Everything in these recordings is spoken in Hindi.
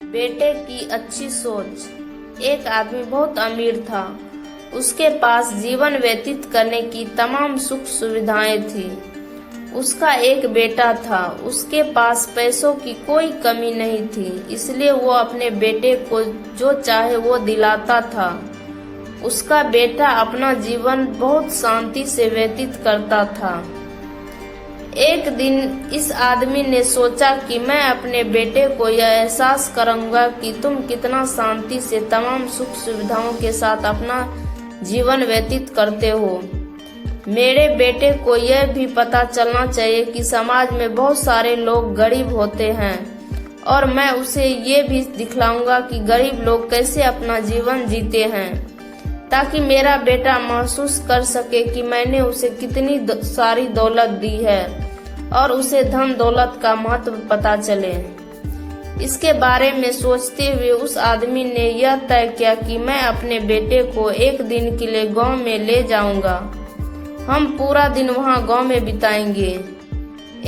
बेटे की अच्छी सोच। एक आदमी बहुत अमीर था। उसके पास जीवन व्यतीत करने की तमाम सुख सुविधाएं थी। उसका एक बेटा था। उसके पास पैसों की कोई कमी नहीं थी, इसलिए वो अपने बेटे को जो चाहे वो दिलाता था। उसका बेटा अपना जीवन बहुत शांति से व्यतीत करता था। एक दिन इस आदमी ने सोचा कि मैं अपने बेटे को यह एहसास कराऊंगा कि तुम कितना शांति से तमाम सुख सुविधाओं के साथ अपना जीवन व्यतीत करते हो। मेरे बेटे को यह भी पता चलना चाहिए कि समाज में बहुत सारे लोग गरीब होते हैं और मैं उसे ये भी दिखलाऊंगा कि गरीब लोग कैसे अपना जीवन जीते हैं, ताकि मेरा बेटा महसूस कर सके कि मैंने उसे कितनी सारी दौलत दी है और उसे धन दौलत का महत्व पता चले। इसके बारे में सोचते हुए उस आदमी ने यह तय किया कि मैं अपने बेटे को एक दिन के लिए गांव में ले जाऊंगा। हम पूरा दिन वहां गांव में बिताएंगे।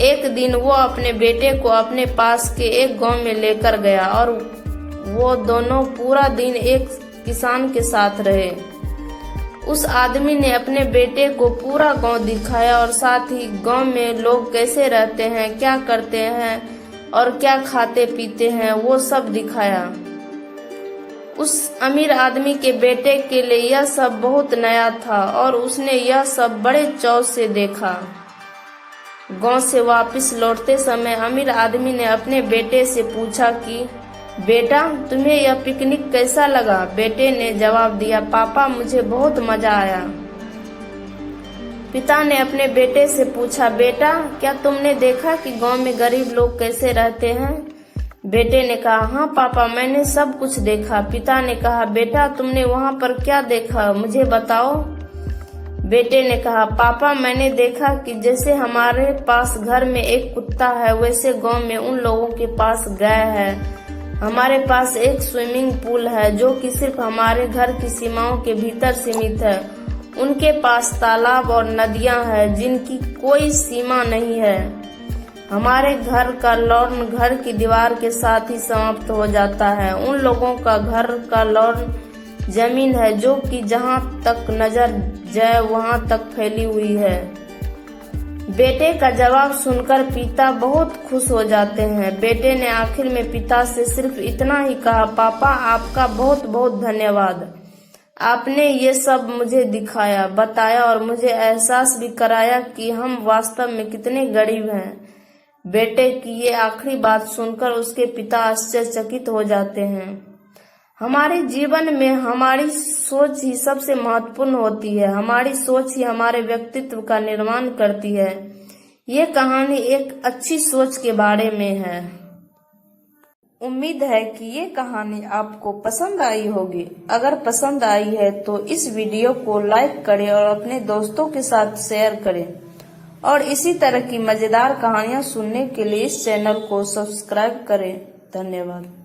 एक दिन वो अपने बेटे को अपने पास के एक गांव में लेकर गया और वो दोनों पूरा दिन एक किसान के साथ रहे। उस आदमी ने अपने बेटे को पूरा गांव दिखाया और साथ ही गांव में लोग कैसे रहते हैं, क्या करते हैं और क्या खाते पीते हैं, वो सब दिखाया। उस अमीर आदमी के बेटे के लिए यह सब बहुत नया था और उसने यह सब बड़े चाव से देखा। गांव से वापस लौटते समय अमीर आदमी ने अपने बेटे से पूछा कि बेटा, तुम्हें यह पिकनिक कैसा लगा? बेटे ने जवाब दिया, पापा मुझे बहुत मजा आया। पिता ने अपने बेटे से पूछा, बेटा क्या तुमने देखा कि गांव में गरीब लोग कैसे रहते हैं? बेटे ने कहा, हाँ पापा मैंने सब कुछ देखा। पिता ने कहा, बेटा तुमने वहाँ पर क्या देखा, मुझे बताओ। बेटे ने कहा, पापा मैंने देखा कि जैसे हमारे पास घर में एक कुत्ता है, वैसे गांव में उन लोगों के पास गाय है। हमारे पास एक स्विमिंग पूल है जो कि सिर्फ हमारे घर की सीमाओं के भीतर सीमित है। उनके पास तालाब और नदियां हैं जिनकी कोई सीमा नहीं है। हमारे घर का लॉन घर की दीवार के साथ ही समाप्त हो जाता है। उन लोगों का घर का लॉन जमीन है जो कि जहां तक नजर जाए वहां तक फैली हुई है। बेटे का जवाब सुनकर पिता बहुत खुश हो जाते हैं। बेटे ने आखिर में पिता से सिर्फ इतना ही कहा, पापा आपका बहुत बहुत धन्यवाद। आपने ये सब मुझे दिखाया, बताया और मुझे एहसास भी कराया कि हम वास्तव में कितने गरीब हैं। बेटे की ये आखिरी बात सुनकर उसके पिता आश्चर्यचकित हो जाते हैं। हमारे जीवन में हमारी सोच ही सबसे महत्वपूर्ण होती है। हमारी सोच ही हमारे व्यक्तित्व का निर्माण करती है। ये कहानी एक अच्छी सोच के बारे में है। उम्मीद है कि ये कहानी आपको पसंद आई होगी। अगर पसंद आई है तो इस वीडियो को लाइक करें और अपने दोस्तों के साथ शेयर करें और इसी तरह की मजेदार कहानियां सुनने के लिए इस चैनल को सब्सक्राइब करें। धन्यवाद।